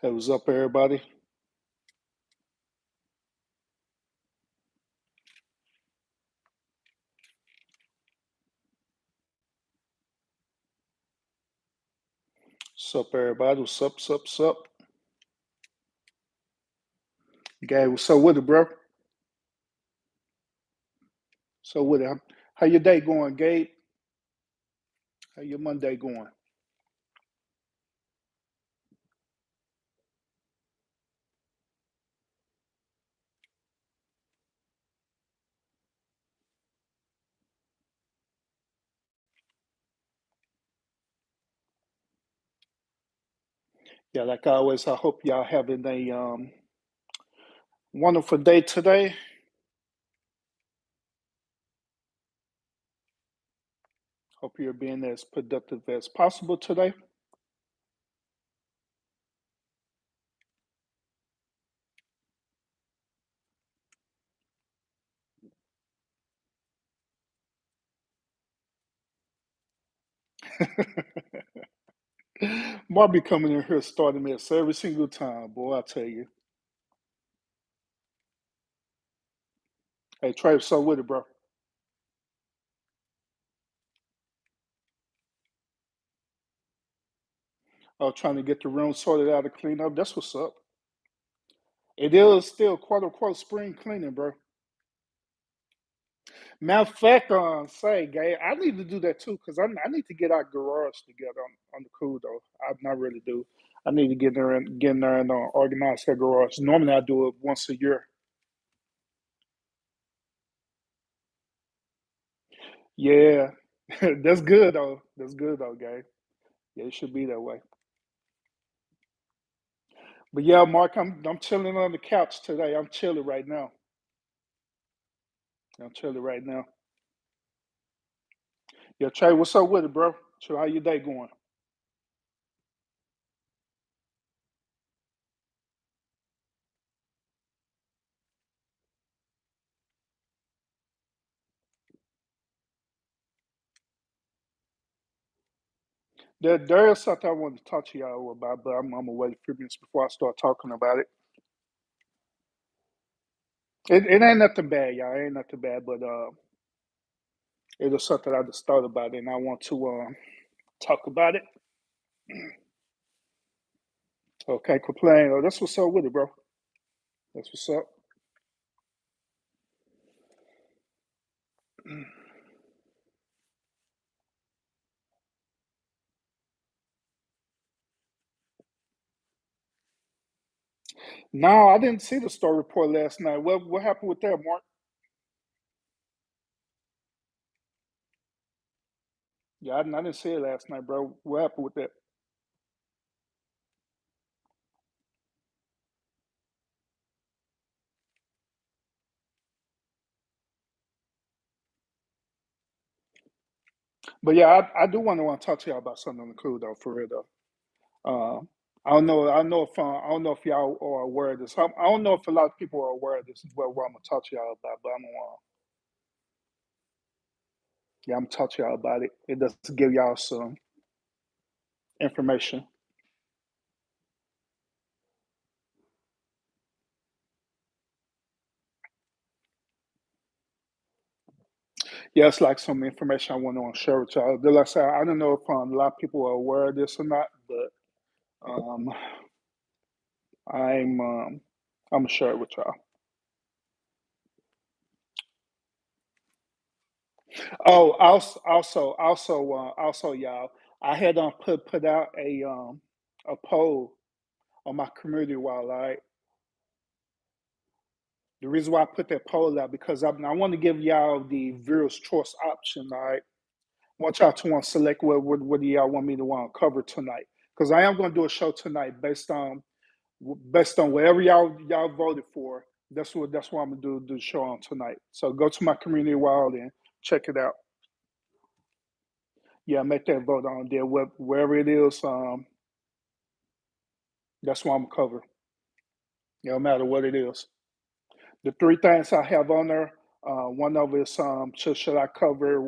Hey, what's up, everybody? What's up, everybody? What's up, what's up, what's up? Gabe, what's up with it, bro? So with it, how your day going, Gabe? How your Monday going? Yeah, like always, I hope y'all having a wonderful day today. Hope you're being as productive as possible today. Mark be coming in here starting this every single time, boy. I tell you. Hey, Trey, so with it, bro. Trying to get the room sorted out and clean up. That's what's up. It is still quote unquote spring cleaning, bro. Matter of fact, say, Gay, I need to do that too because I need to get our garage together on the cool though. I not really do. I need to get in there and organize that garage. Normally, I do it once a year. Yeah, that's good though. That's good though, Gay. Yeah, it should be that way. But yeah, Mark, I'm chilling on the couch today. I'm chilling right now. I'm chilling right now. Yeah, Trey, what's up with it, bro? So how your day going? There is something I want to talk to y'all about, but I'm gonna wait a few minutes before I start talking about it. It ain't nothing bad, y'all. It ain't nothing bad, but it was something I just thought about, and I want to talk about it. Okay, complain. Oh, that's what's up with it, bro. That's what's up. No, I didn't see the story report last night. What happened with that, Mark? Yeah, I didn't see it last night, bro. What happened with that? But yeah, I do want to talk to y'all about something on the cool though, for real though. I don't know. I don't know if y'all are aware of this. I don't know if a lot of people are aware of this. Is what I'm gonna talk to y'all about. But I'm gonna talk to y'all about it. It does give y'all some information. Yeah, it's like some information I want to share with y'all. Like I said, I don't know if a lot of people are aware of this or not, but um, I'm um, I'm gonna share it with y'all. Oh, also, y'all, I had put out a poll on my community wall. All right, the reason why I put that poll out because I want to give y'all the viewers choice option. All right, I want y'all to want to select what do y'all want me to want to cover tonight because I am going to do a show tonight based on whatever y'all voted for. That's what I'm gonna do the show on tonight. So go to my community wild and check it out. Yeah, make that vote on there. Wherever it is, that's what I'm gonna cover. No matter what it is. The three things I have on there, one of it is should I cover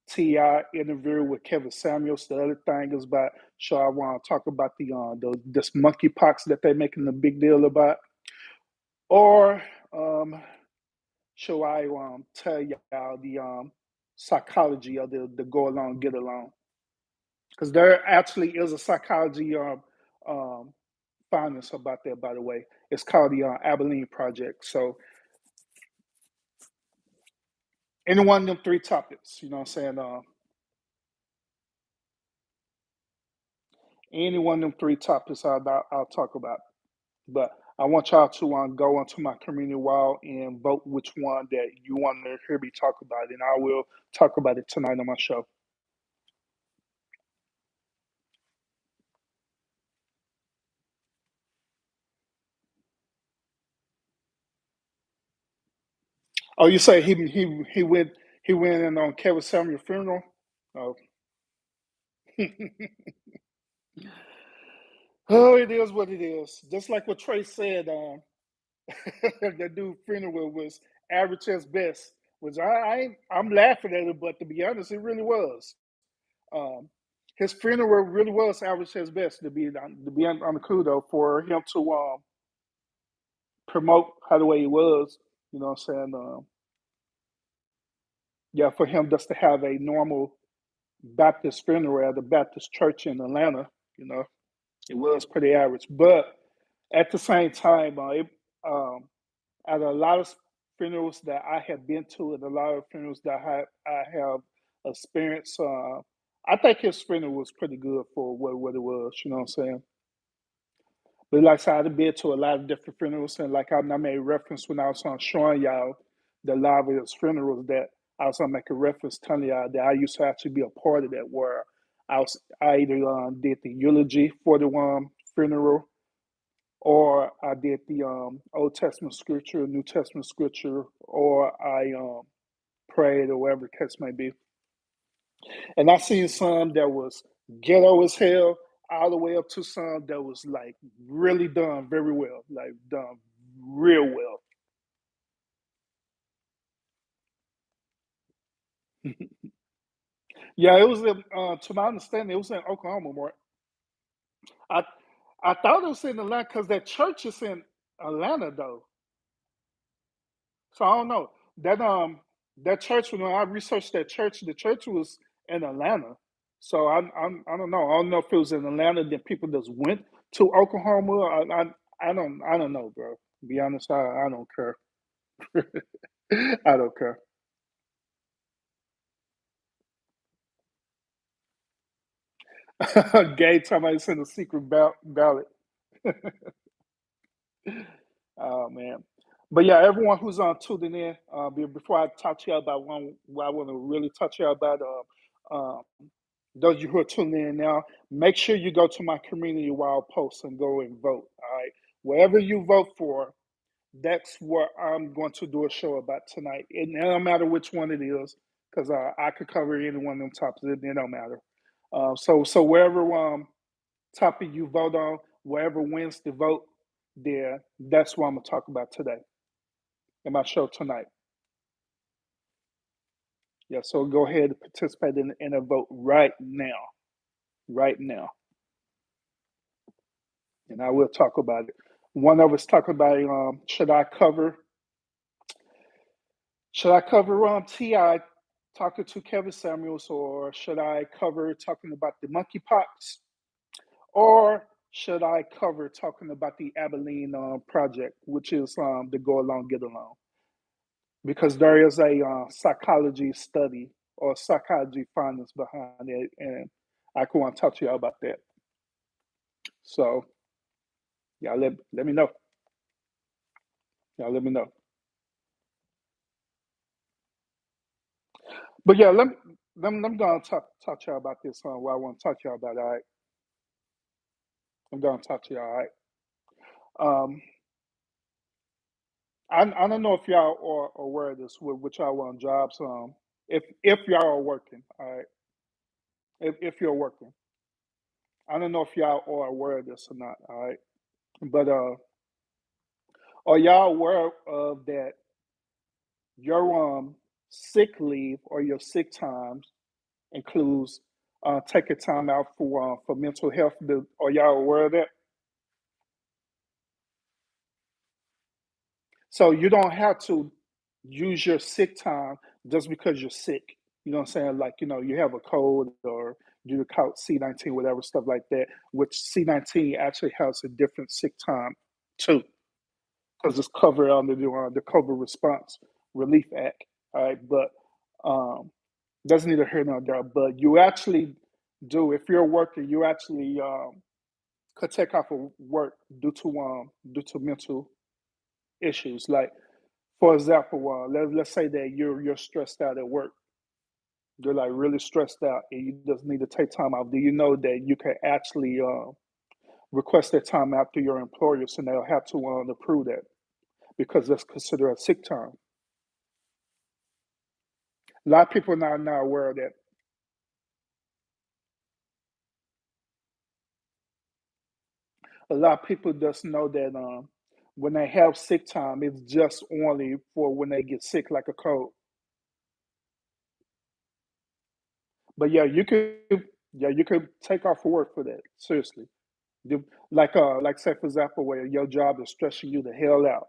T.I. interview with Kevin Samuels. The other thing is about, so I want to talk about this monkeypox that they're making a big deal about. Or shall I tell y'all the psychology of the go along, get along? Because there actually is a psychology um, findings about that, by the way. It's called the Abilene Project. So, any one of them three topics, you know what I'm saying? Any one of them three topics I'll talk about. But I want y'all to go onto my community wall and vote which one that you want to hear me talk about, and I will talk about it tonight on my show. Oh, you say he went in on Kevin Samuel's funeral? Oh, oh, it is what it is. Just like what Trey said, that dude funeral was average as best. Which I'm laughing at it, but to be honest, it really was. Um, his funeral really was average as best. To be on the kudo for him to promote how the way he was. You know what I'm saying? Yeah, for him just to have a normal Baptist funeral at the Baptist church in Atlanta. You know, it was pretty average, but at the same time, um, at a lot of funerals that I have been to, and a lot of funerals that I have experienced, I think his funeral was pretty good for what it was. You know what I'm saying? But like I said, I've been to a lot of different funerals, and like I made reference when I was on showing y'all the live of his funerals, that I was gonna make a reference telling y'all that I used to actually be a part of that, where I either did the eulogy for the funeral, or I did the Old Testament scripture, New Testament scripture, or I prayed, or whatever the case may be. And I seen some that was ghetto as hell, all the way up to some that was like really done very well, like done real well. Yeah, it was in, to my understanding, it was in Oklahoma. More, I I thought it was in Atlanta because that church is in Atlanta though. So I don't know that church. When I researched that church, the church was in Atlanta. So I don't know. I don't know if it was in Atlanta that people just went to Oklahoma. I don't know, bro. To be honest, I don't care. I don't care. Gay time I sent a secret ballot. Oh man. But yeah, everyone who's on tuning in, before I talk to you about one, what I want to really talk to you about, those of you who are tuning in now, make sure you go to my community wild post and go and vote. All right, wherever you vote for, that's what I'm going to do a show about tonight. It don't matter which one it is, because I could cover any one of them topics. It don't matter. So wherever topic you vote on, wherever wins the vote, there, that's what I'm gonna talk about today in my show tonight. Yeah, so go ahead and participate in a vote right now, and I will talk about it. One of us talk about should I cover Ti talking to Kevin Samuels, or should I cover talking about the monkeypox, or should I cover talking about the Abilene project, which is the go along get along? Because there is a psychology study or psychology findings behind it, and I can want to talk to you about that. So yeah, let me know. Yeah, let me know. But yeah, let me go and talk to you about this. What I want to talk to you about. All right, I'm going to talk to you. All right. Um, I don't know if y'all are aware of this with y'all on jobs. If y'all are working, all right. If you're working, I don't know if y'all are aware of this or not. All right, but are y'all aware of that your sick leave or your sick times? includes taking time out for mental health. Are y'all aware of that? So you don't have to use your sick time just because you're sick. You know what I'm saying? Like, you have a cold or you caught C-19, whatever, stuff like that, which C-19 actually has a different sick time too, because it's covered under the COVID Response Relief Act. All right. But um, that's neither here nor there. But you actually do, if you're a worker, you actually could take off of work due to mental issues. Like, for example, let's say that you're stressed out at work. You're like really stressed out, and you just need to take time off. Do you know that you can actually request that time out to your employers, and they'll have to approve that because that's considered a sick time. A lot of people not aware of that. A lot of people just know that when they have sick time, it's just only for when they get sick, like a cold. But yeah, you could take off work for that. Seriously. Like say for example, where your job is stressing you the hell out,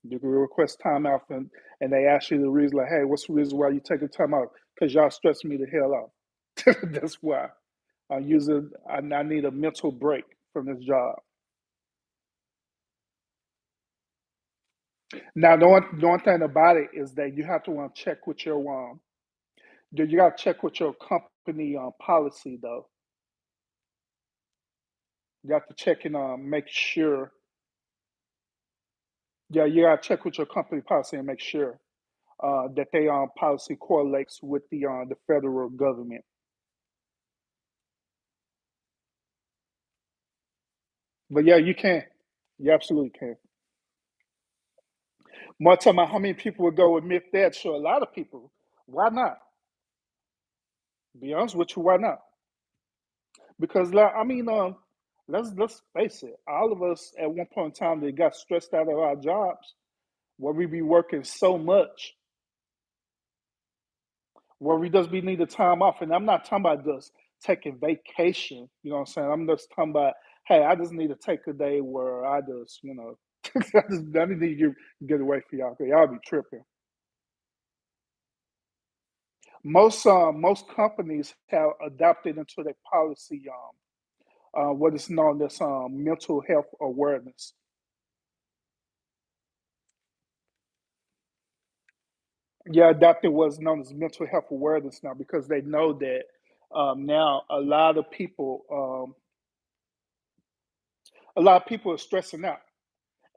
you can request time out, and they ask you the reason, like, hey, what's the reason why you taking time out? Because y'all stressing me the hell out. That's why I need a mental break from this job. Now, the one thing about it is that you have to check with you got to check with your company policy though. You have to check and make sure. Yeah, you got to check with your company policy and make sure that they policy correlates with the federal government. But yeah, you can. You absolutely can. More talking about how many people would go admit that? Sure, a lot of people. Why not? Be honest with you, why not? Because like, I mean, let's face it. All of us at one point in time that got stressed out of our jobs, where we be working so much, where we just be needing time off. And I'm not talking about just taking vacation. You know what I'm saying? I'm just talking about, hey, I just need to take a day where I just, I need to get away from y'all. 'Cause y'all be tripping. Most companies have adopted into their policy what is known as mental health awareness. Yeah, adopted what's known as mental health awareness now because they know that now a lot of people are stressing out,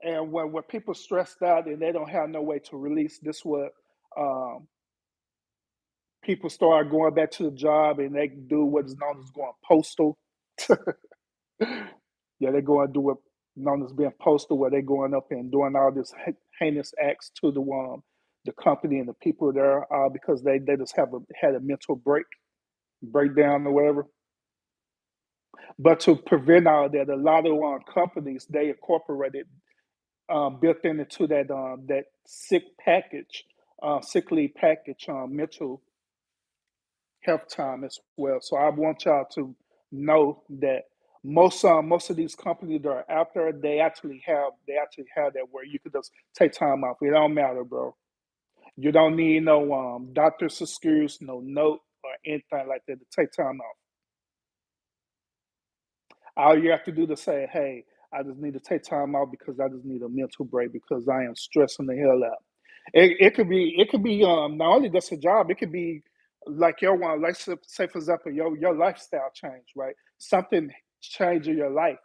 and when people stressed out and they don't have no way to release, this what um, people start going back to the job and they do what is known as going postal. Yeah, they go and do what known as being postal, where they going up and doing all this heinous acts to the company and the people there because they just had a mental breakdown or whatever. But to prevent all that, a lot of companies they incorporated built into that sick leave package, mental health time as well. So I want y'all to know that most of these companies that are out there, they actually have that where you could just take time off. It don't matter, bro. You don't need no doctor's excuse, no note or anything like that to take time off. All you have to do to say, hey, I just need to take time out because I just need a mental break because I am stressing the hell out. It could be not only just a job, it could be like your one, like say for example, your lifestyle change, right? Something change in your life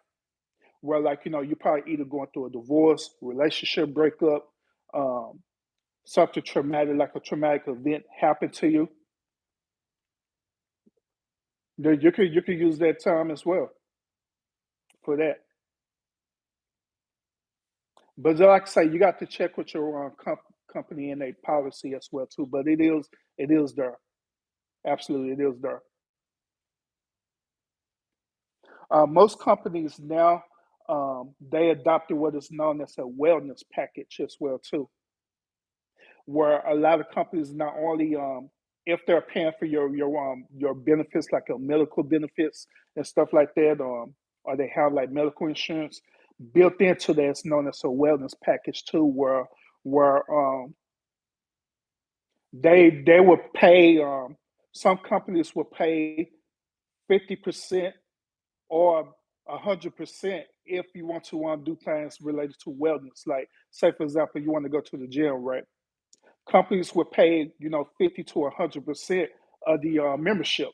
where like, you probably either going through a divorce, relationship breakup, um, something traumatic, like a traumatic event happened to you. Then you could use that time as well for that. But like I say, you got to check with your company and their policy as well too. But it is there. Absolutely, it is there. Most companies now they adopted what is known as a wellness package as well too, where a lot of companies not only if they're paying for your benefits, like your medical benefits and stuff like that, or they have like medical insurance built into that. It's known as a wellness package too, where they will pay. Some companies will pay 50% or 100% if you want to do things related to wellness. Like, say for example, you want to go to the gym, right? Companies will pay 50 to 100% of the membership,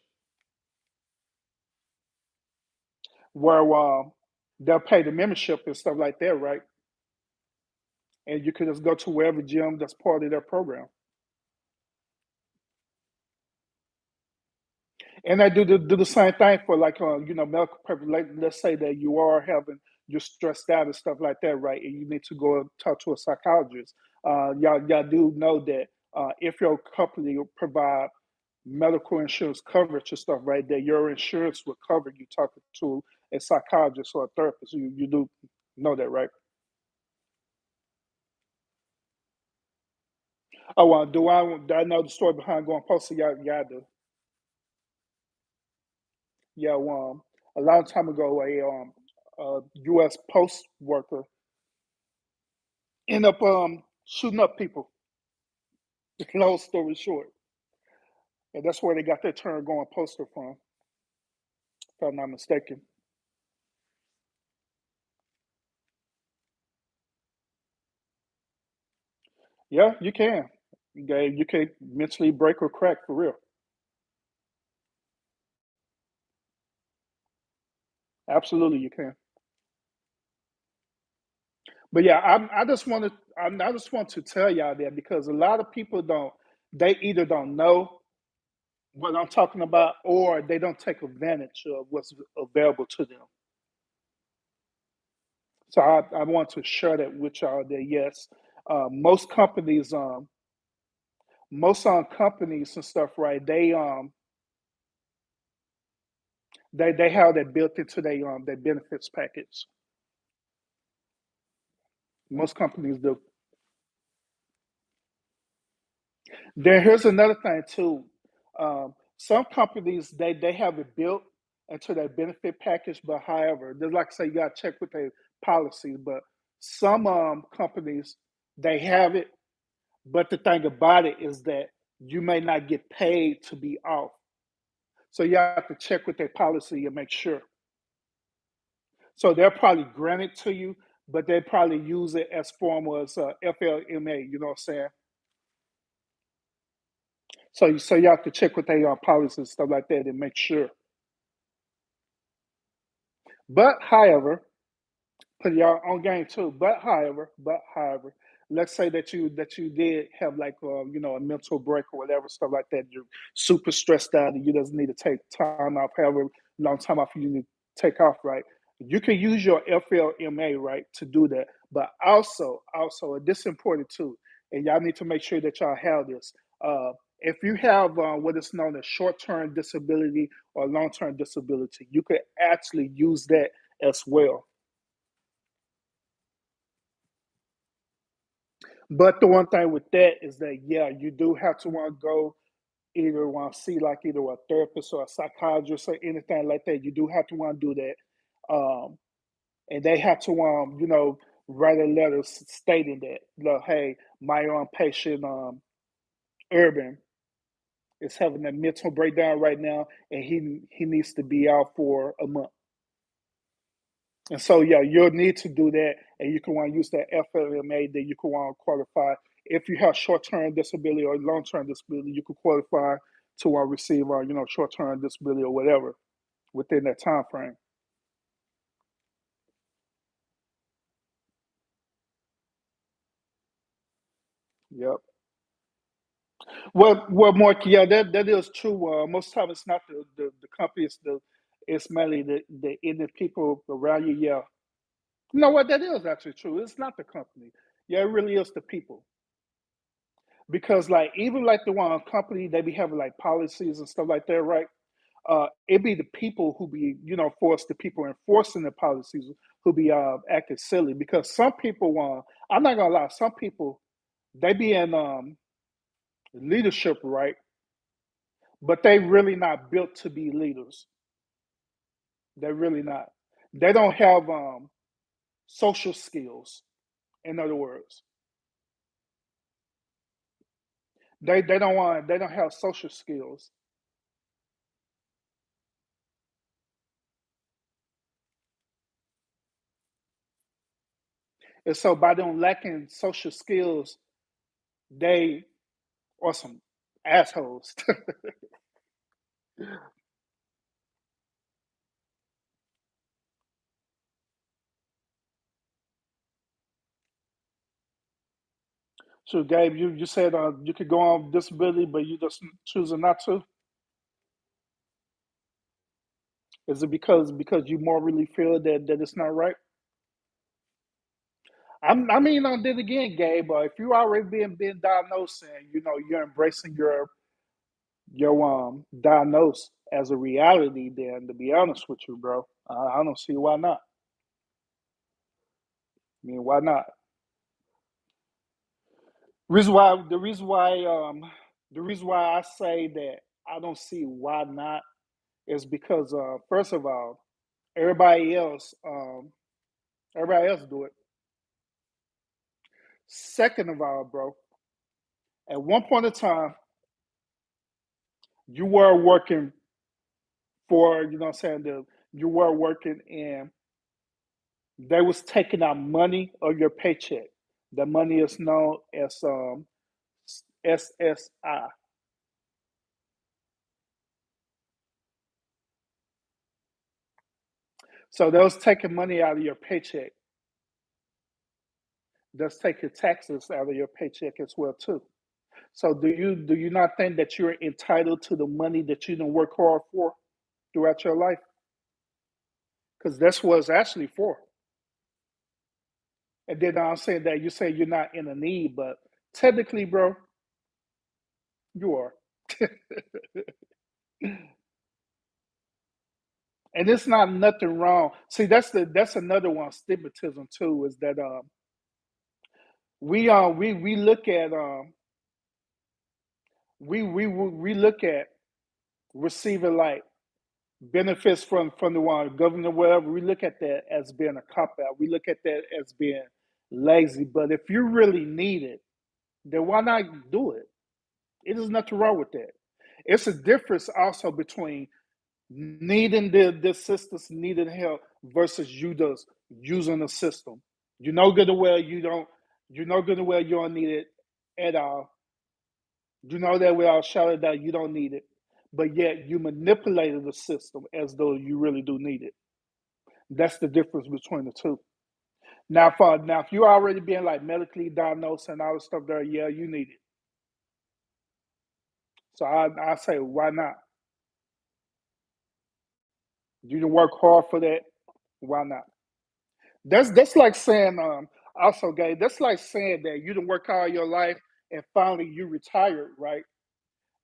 where they'll pay the membership and stuff like that, right? And you can just go to wherever gym that's part of their program. And I do the same thing for like medical purpose. Like, let's say that you're stressed out and stuff like that, right? And you need to go and talk to a psychologist. Y'all do know that if your company will provide medical insurance coverage and stuff, right, that your insurance will cover you talking to a psychologist or a therapist. You do know that, right? Oh, do I know the story behind going postal? Yeah, I do. Yeah, a long time ago, a U.S. post worker end up shooting up people. Long story short, and that's where they got their term going postal from, if I'm not mistaken. Yeah, you can. You can mentally break or crack for real. Absolutely, you can. But yeah, I just want to tell y'all that because a lot of people don't. They either don't know what I'm talking about, or they don't take advantage of what's available to them. So I want to share that with y'all that yes, most companies, most companies and stuff, right? They have that built into their benefits package. Most companies do. Then here's another thing too. Some companies they have it built into their benefit package, but however, just like I say, you got to check with their policies. But some companies they have it, but the thing about it is that you may not get paid to be off. So you have to check with their policy and make sure. So they'll probably grant it to you, but they probably use it as form as FLMA. You know what I'm saying? So you have to check with their policies and stuff like that and make sure. But however, put y'all on game too. But however, let's say that you did have like a mental break or whatever stuff like that. You're super stressed out and you just need to take time off. However long time off you need to take off, right? You can use your FLMA right to do that. But also, and this is important too. And y'all need to make sure that y'all have this. If you have what is known as short-term disability or long-term disability, you could actually use that as well. But the one thing with that is that yeah, you do have to want to go either want to see like either a therapist or a psychologist or anything like that. You do have to want to do that, and they have to write a letter stating that look, hey, my patient Urban is having a mental breakdown right now, and he needs to be out for a month. And so, yeah, you'll need to do that, and you can want to use that FLMA that you can want to qualify. If you have short-term disability or long-term disability, you can qualify to receive, short-term disability or whatever within that time frame. Yep. Well, Mark, yeah, that is true. Most time it's not the company; it's mainly the people around you. Yeah, you know what? That is actually true. It's not the company. Yeah, it really is the people. Because like even like the one company they be having like policies and stuff like that, right? It be the people who be force the people enforcing the policies who be acting silly because some people I'm not gonna lie, some people they be in leadership, right? but they really not built to be leaders. They're really not. They don't have social skills. In other words, they don't have social skills, and so by them lacking social skills, they are some assholes. So, Gabe, you said you could go on disability, but you just choosing not to. Is it because you more really feel that it's not right? I mean, then again, Gabe, if you already been diagnosed and you're embracing your diagnosis as a reality, then to be honest with you, bro, I don't see why not. I mean, why not? The reason why I say that I don't see why not is because first of all, everybody else everybody else do it. Second of all, bro, at one point in time, you were working for, you know what I'm saying, you were working and they was taking out money of your paycheck. The money is known as SSI. So they was taking money out of your paycheck. That's taking taxes out of your paycheck as well too. So do you not think that you're entitled to the money that you didn't work hard for throughout your life? Because that's what it's actually for. And then I'm saying that you say you're not in a need, but technically, bro, you are. And it's not nothing wrong. See, that's another one stigmatism too. Is that we look at we look at receiving like benefits from the one government or whatever. We look at that as being a cop out. We look at that as being lazy. But if you really need it, then why not do it? It is nothing wrong with that. It's a difference also between needing the assistance, needing help versus you just using the system. You know good and well you don't. You know good and well you don't need it at all. You know that we all shouted that you don't need it, but yet you manipulated the system as though you really do need it. That's the difference between the two. Now, if you already been like medically diagnosed and all the stuff there, yeah, you need it. So I say, why not? You can work hard for that. Why not? That's like saying, also, gay. That's like saying that you didn't work all your life and finally you retired, right?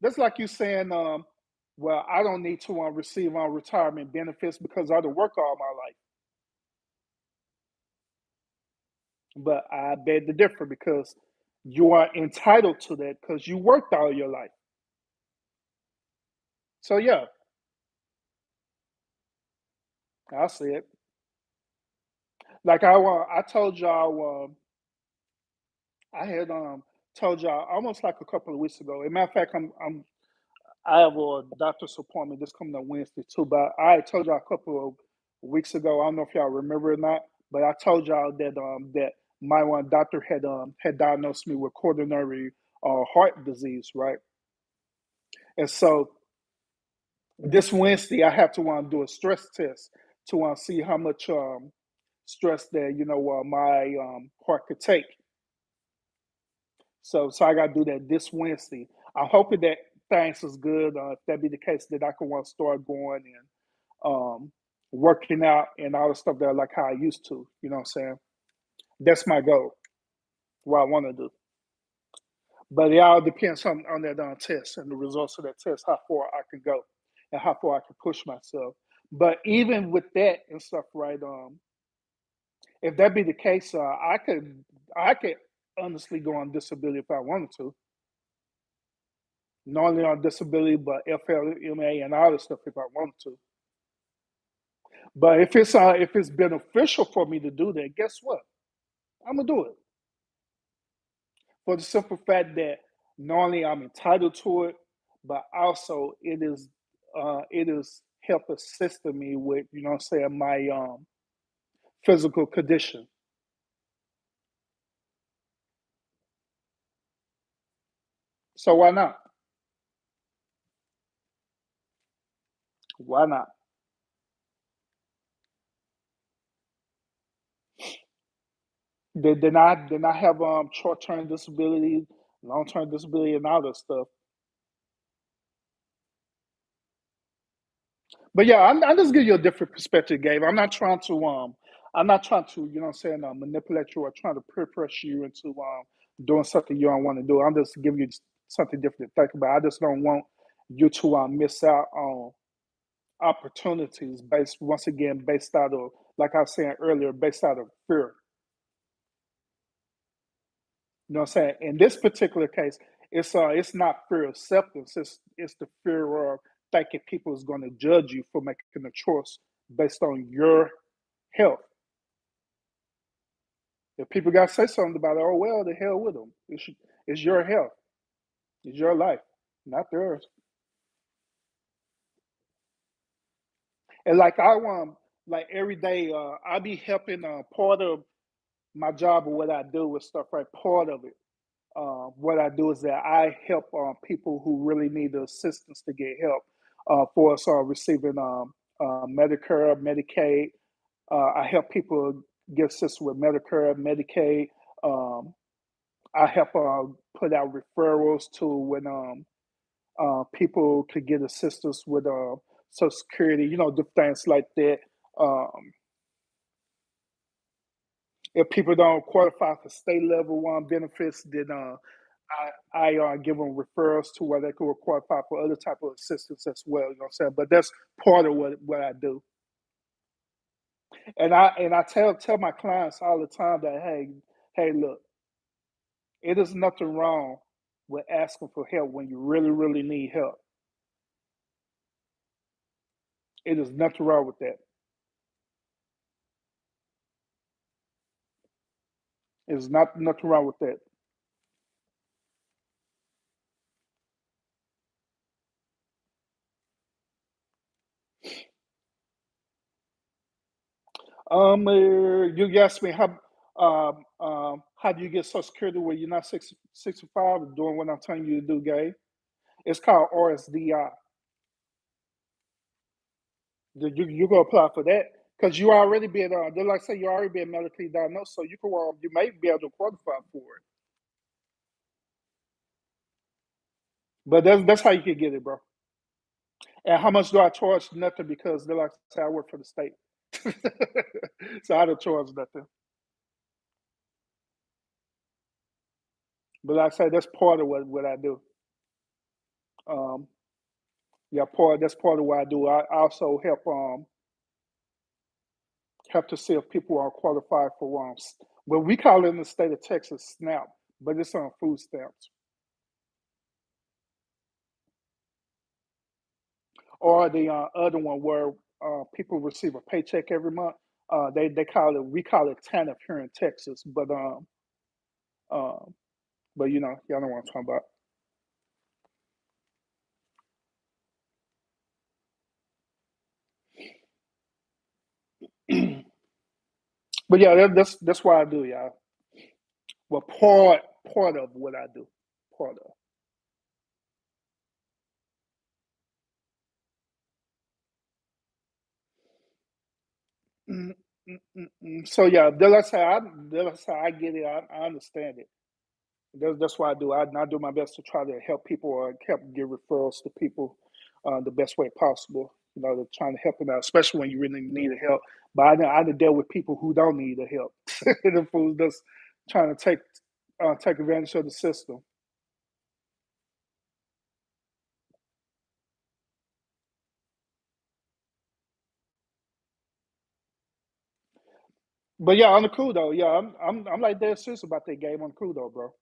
That's like you saying, well, I don't need to receive retirement benefits because I done work all my life. But I beg to differ because you are entitled to that because you worked all your life. So yeah, I see it. Like I told y'all, I had told y'all almost like a couple of weeks ago. As a matter of fact, I have a doctor's appointment this coming up Wednesday too. But I told y'all a couple of weeks ago. I don't know if y'all remember or not, but I told y'all that my one doctor had diagnosed me with coronary heart disease, right? And so this Wednesday I have to do a stress test to see how much stress that my heart could take. So I got to do that this Wednesday. I'm hoping that things is good. If that be the case, that I can want to start going and working out and all the stuff that I like how I used to. You know what I'm saying? That's my goal. What I want to do. But it all depends on that test and the results of that test, how far I can go and how far I can push myself. But even with that and stuff, right? If that be the case, I could honestly go on disability if I wanted to. not only on disability, but FLMA and all this stuff if I wanted to. But if it's beneficial for me to do that, guess what? I'm gonna do it for the simple fact that not only I'm entitled to it, but also it is help assisting me with what I'm saying my physical condition. So why not? Why not? Then I have short term disability, long term disability, and all that stuff. But yeah, I'm just giving you a different perspective, Gabe. I'm not trying to, what I'm saying, manipulate you or trying to peer pressure you into doing something you don't want to do. I'm just giving you something different to think about. I just don't want you to miss out on opportunities based once again based out of, like I was saying earlier, based out of fear. You know what I'm saying? In this particular case, it's not fear of acceptance. It's the fear of thinking people is going to judge you for making a choice based on your health. If people got to say something about it, oh well, the hell with them. It's your health. It's your life, not theirs. And like I want, like every day, I be helping. Part of my job or what I do with stuff. Right, part of it. What I do is that I help people who really need the assistance to get help for us receiving Medicare, Medicaid. I help people get assistance with Medicare, Medicaid. Um, I help put out referrals to when people could get assistance with Social Security, different things like that. Um, if people don't qualify for state level one benefits, then I give them referrals to where they could qualify for other type of assistance as well. You know what I'm saying? But that's part of what I do. And I tell my clients all the time that hey look, it is nothing wrong with asking for help when you really really need help. It is nothing wrong with that. It's not nothing wrong with that. You asked me how do you get Social Security when you're not 65 doing what I'm telling you to do, Gabe? It's called RSDI. You go apply for that because you already been they like say you already been medically diagnosed, so you may be able to qualify for it. But that's how you can get it, bro. And how much do I charge? Nothing because they like say I work for the state, so I don't charge nothing. But like I say, that's part of what I do. Um, yeah, that's part of what I do. I also help to see if people are qualified for well, we call it in the state of Texas SNAP, but it's on food stamps. Or the other one where people receive a paycheck every month. They call it we call it TANF here in Texas, um, but y'all know what I'm talking about. But yeah, that's what I do, y'all. Well, part of what I do, part of. Mm, So yeah, that's how I get it. I understand it. That's what I do. I do my best to try to help people or help give referrals to people the best way possible. To trying to help them out, especially when you really need the help. But I done dealt with people who don't need the help. The fools just trying to take advantage of the system. But yeah, on the cool though. Yeah, I'm like dead serious about that game on the cool though, bro.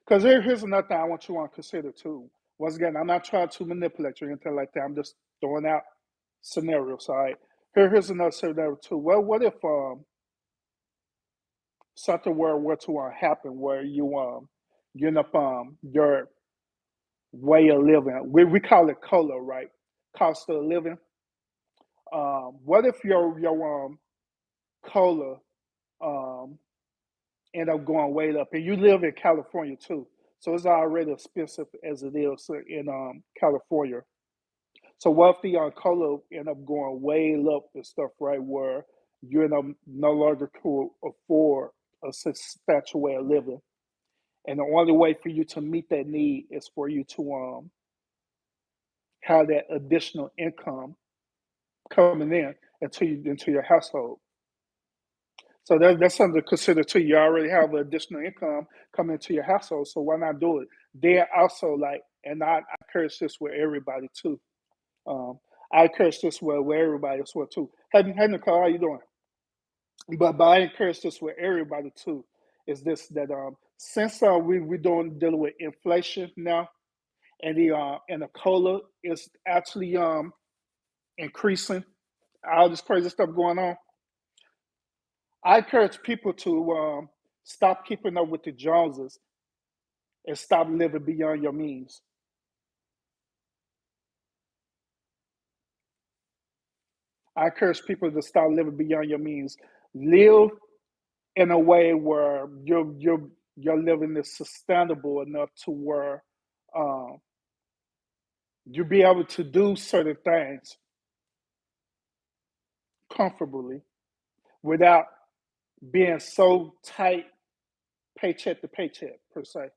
Because here's another thing I want you to consider too. Once again, I'm not trying to manipulate you or anything like that. I'm just throwing out scenarios. All right. Here's another scenario too. Well, what if something were to happen where you end up your way of living. We call it COLA, right? Cost of living. What if your COLA um end up going way up, and you live in California too, so it's already expensive as it is in California. So what if the COLA end up going way up and stuff, right? Where you end up no longer could afford a substantial way of living, and the only way for you to meet that need is for you to have that additional income coming in into your household. So that's something to consider too. You already have additional income coming into your household, so why not do it? Then also like, and I encourage this with everybody too. Um, I encourage this with everybody as well too. Hey Nicole, how you doing? But I encourage this with everybody too. Is this that since we doing dealing with inflation now, and the cola is actually increasing, all this crazy stuff going on. I encourage people to stop keeping up with the Joneses and stop living beyond your means. I encourage people to stop living beyond your means. Live in a way where your living is sustainable enough to where um, you'll be able to do certain things comfortably without being so tight paycheck to paycheck per se.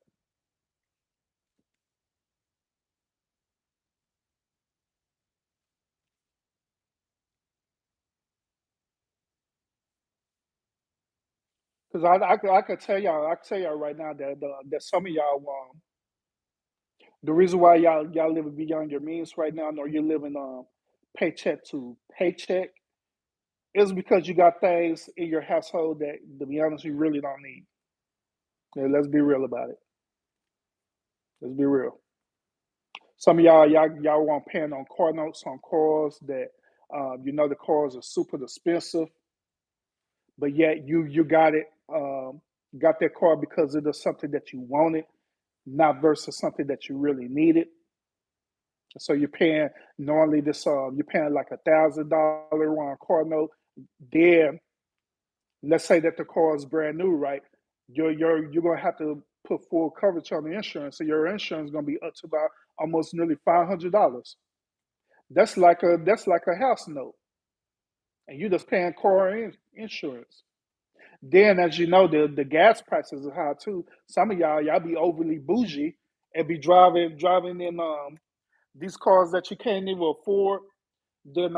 Because I could tell y'all, I could tell y'all right now that some of y'all the reason why y'all living beyond your means right now, or you're living paycheck to paycheck, is because you got things in your household that, to be honest, you really don't need. Yeah, let's be real about it. Let's be real. Some of y'all want paying on car notes on cars that the cars are super expensive, but yet you got it got that car because it is something that you wanted, not versus something that you really needed. So you're paying normally this you're paying like $1,000 on car note. Then let's say that the car is brand new, right? You're gonna have to put full coverage on the insurance, so your insurance is gonna be up to about almost nearly $500. That's like a house note, and you're just paying insurance. Then, as you know, the gas prices are high too. Some of y'all be overly bougie and be driving in these cars that you can't even afford. Then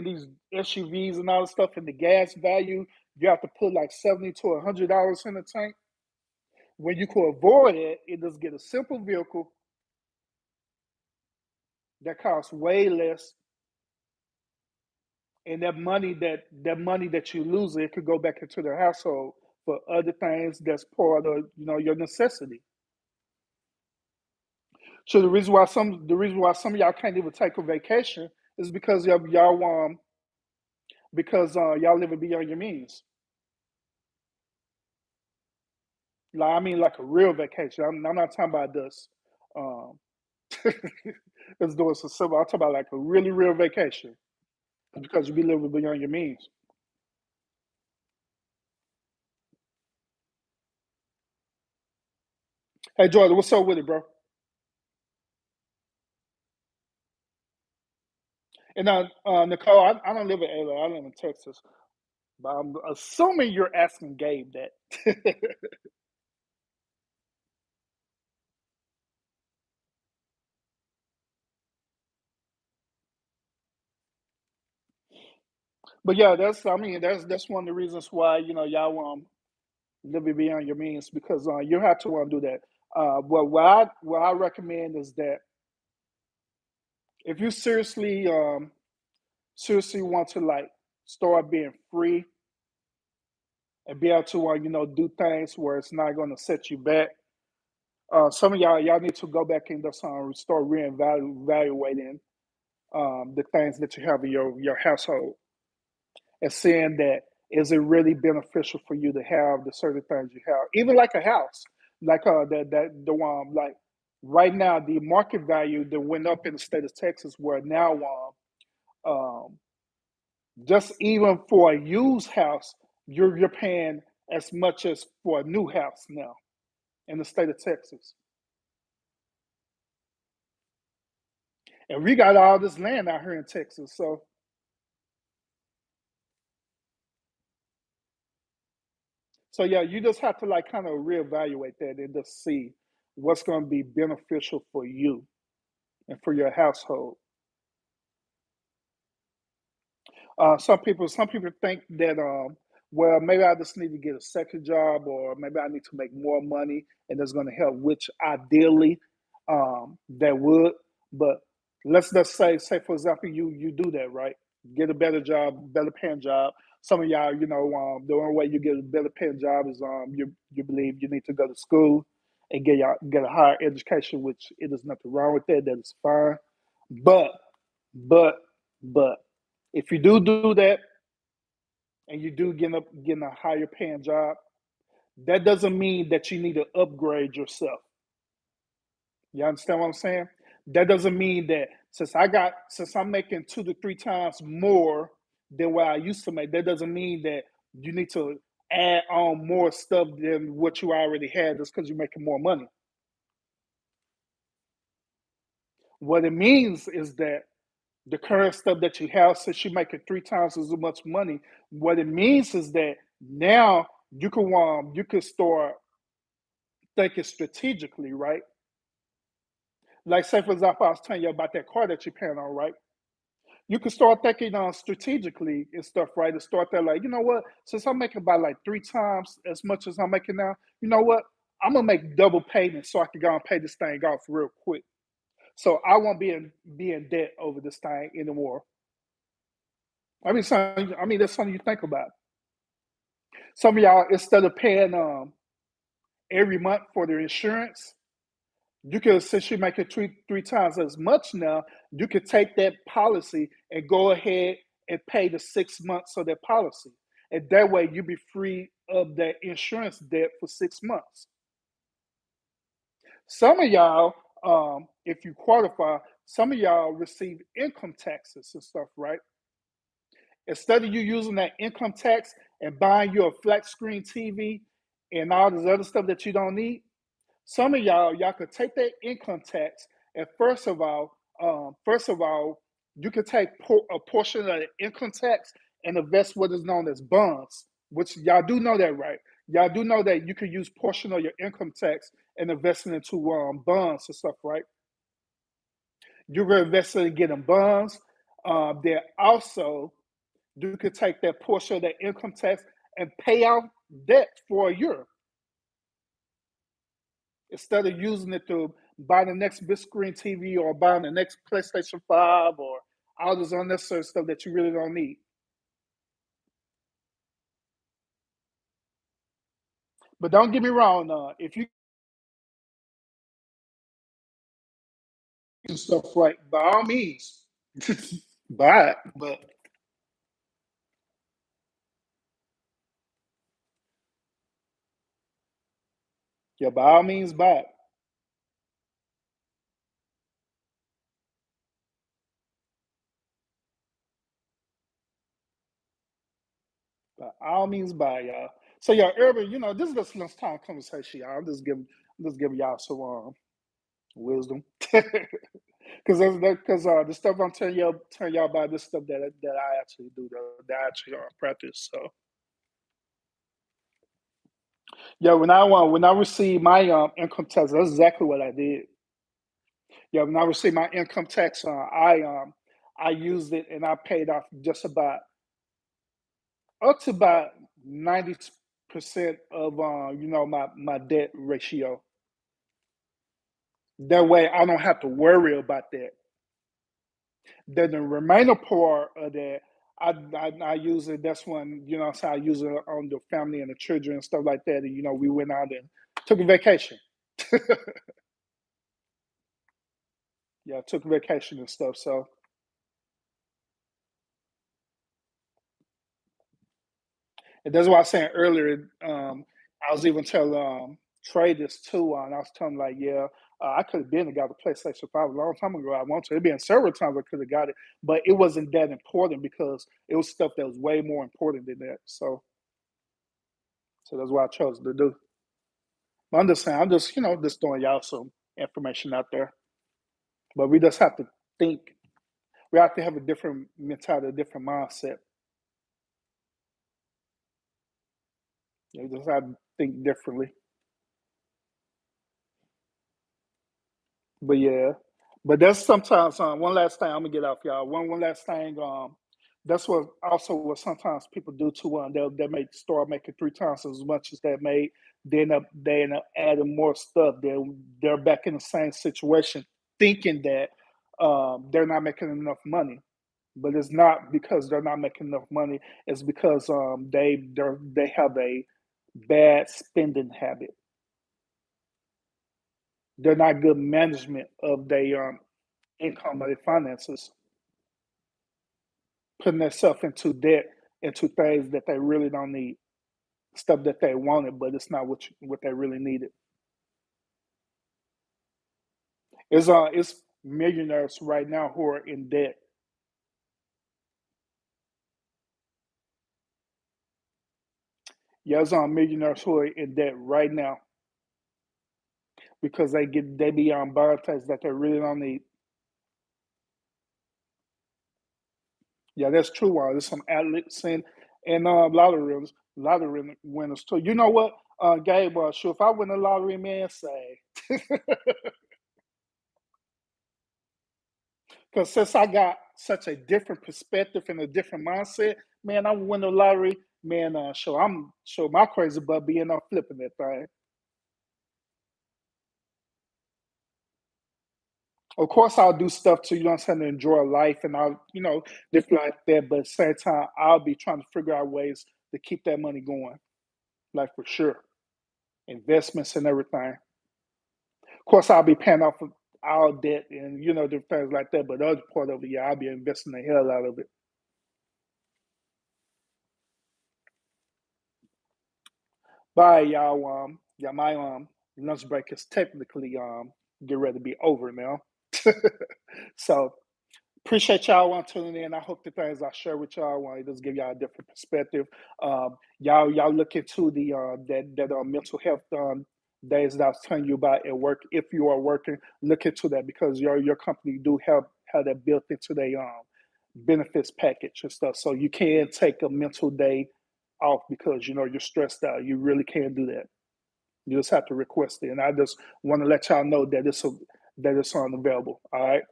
these SUVs and all this stuff, and the gas value, you have to put like $70 to $100 in the tank. When you could avoid it, just get a simple vehicle that costs way less, and that money that you lose, it could go back into the household for other things that's part of your necessity. So the reason why some of y'all can't even take a vacation is because y'all living beyond your means. Like, I mean, like a real vacation. I'm not talking about this. Um, let's do it so simple. I'm talking about like a really real vacation because you be living beyond your means. Hey, Jordan, what's up with it, bro? And Nicole, I don't live in LA. I live in Texas, but I'm assuming you're asking Gabe that. But yeah, that's one of the reasons why y'all living beyond your means because you have to do that. What I recommend is that if you seriously want to like start being free and be able to do things where it's not going to set you back, Some of y'all need to go back and just start reevaluating the things that you have in your household and seeing that is it really beneficial for you to have the certain things you have, even like a house, like the one like right now the market value that went up in the state of Texas, where now um, just even for a used house, you're paying as much as for a new house now in the state of Texas, and we got all this land out here in Texas, so. So yeah, you just have to like kind of reevaluate that and just see what's going to be beneficial for you and for your household. Some people think that well, maybe I just need to get a second job, or maybe I need to make more money, and that's going to help. Which ideally, that would. But let's just say for example, you do that, right? Get a better job, better paying job. Some of y'all, the only way you get a better paying job is you believe you need to go to school and get a higher education, which it is nothing wrong with that. That is fine. But but but if you do that and you do getting a higher paying job, that doesn't mean that you need to upgrade yourself. You understand what I'm saying? That doesn't mean that since I'm making 2 to 3 times more than what I used to make, that doesn't mean that you need to add on more stuff than what you already had just because you're making more money. What it means is that the current stuff that you have, since you're making 3 times as much money, what it means is that now you can start thinking strategically, right? Like say for example, I was telling you about that car that you're paying on, right? You can start thinking strategically and stuff, right? And start there like, you know what? Since I'm making about like 3 times as much as I'm making now, you know what? I'm gonna make double payments so I can go and pay this thing off real quick. So I won't be in debt over this thing anymore. I mean that's something you think about. Some of y'all, instead of paying every month for their insurance, you could, since you make it three times as much now, you could take that policy and go ahead and pay the 6 months of that policy. And that way you be free of that insurance debt for 6 months. Some of y'all, if you qualify, some of y'all receive income taxes and stuff, right? Instead of you using that income tax and buying you a flat screen TV and all this other stuff that you don't need, some of y'all could take that income tax and first of all, you could take a portion of the income tax and invest what is known as bonds, which y'all do know that, right? Y'all do know that you could use portion of your income tax and invest it into bonds and stuff, right? You're investing in getting bonds. Then also you could take that portion of that income tax and pay off debt for a year instead of using it to buy the next big screen TV or buy the next PlayStation 5 or all this unnecessary stuff that you really don't need. But don't get me wrong, if you do stuff right, by all means, buy it. But yeah, by all means, buy it. By all means, buy it, y'all. So yeah, Urban, this is just lunchtime conversation, y'all. I'm just giving y'all some wisdom. Because the stuff I'm telling y'all about this stuff that I actually do, that I actually practice. So yeah, when I received my income tax, that's exactly what I did. Yeah, when I received my income tax, I used it and I paid off just about up to about 90% of my debt ratio. That way, I don't have to worry about that. Then the remainder part of that, I use it. That's when so I use it on the family and the children and stuff like that. And we went out and took a vacation. Yeah, I took vacation and stuff. So, and that's why I was saying earlier. I was even telling Trey this too, and I was telling him like, yeah, I could have been and got the PlayStation 5 a long time ago. I want to. It been several times I could have got it, but it wasn't that important because it was stuff that was way more important than that. So that's what I chose to do. But I'm just saying, I'm just just throwing y'all some information out there. But we just have to think. We have to have a different mentality, a different mindset. You just have to think differently. But yeah, but that's sometimes one last thing I'm gonna get off y'all. One last thing. That's what also what sometimes people do too. They may start making three times as much as they made. They end up adding more stuff. They're back in the same situation, thinking that they're not making enough money. But it's not because they're not making enough money. It's because they have a bad spending habit. They're not good management of their income or their finances, putting themselves into debt, into things that they really don't need, stuff that they wanted, but it's not what they really needed. It's millionaires right now who are in debt. Yeah, it's millionaires who are in debt right now because they be on buying things that they really don't need. Yeah, that's true. There's some athletes and lottery winners too. You know what, Gabe? Sure, if I win the lottery, man, say, because since I got such a different perspective and a different mindset, man, I win the lottery, man. Sure, I'm sure my crazy butt being up flipping that thing. Of course, I'll do stuff to to enjoy life and I'll different like that. But at the same time, I'll be trying to figure out ways to keep that money going, like for sure, investments and everything. Of course, I'll be paying off of our debt and different things like that. But the other part of it, yeah, I'll be investing the hell out of it. Bye, y'all. Yeah, my lunch break is technically get ready to be over now. So appreciate y'all tuning in. I hope the things I share with y'all want to just give y'all a different perspective. Y'all look into the that mental health days that I was telling you about at work. If you are working, look into that because your company do have that built into their benefits package and stuff. So you can take a mental day off because you're stressed out. You really can do that. You just have to request it, and I just want to let y'all know that it's unavailable. All right.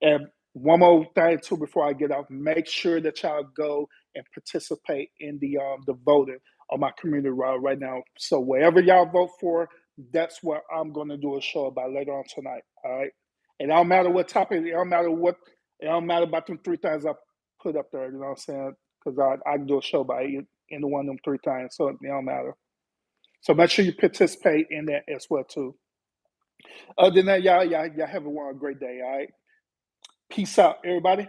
And one more thing too before I get off, make sure that y'all go and participate in the voting on my community right now. So wherever y'all vote for, that's what I'm going to do a show about later on tonight. All right. It don't matter what topic. It don't matter about them three things I put up there. You know what I'm saying? Because I can do a show by any one of them three times, so it don't matter. So make sure you participate in that as well too. Other than that, y'all have a great day. All right. Peace out, everybody.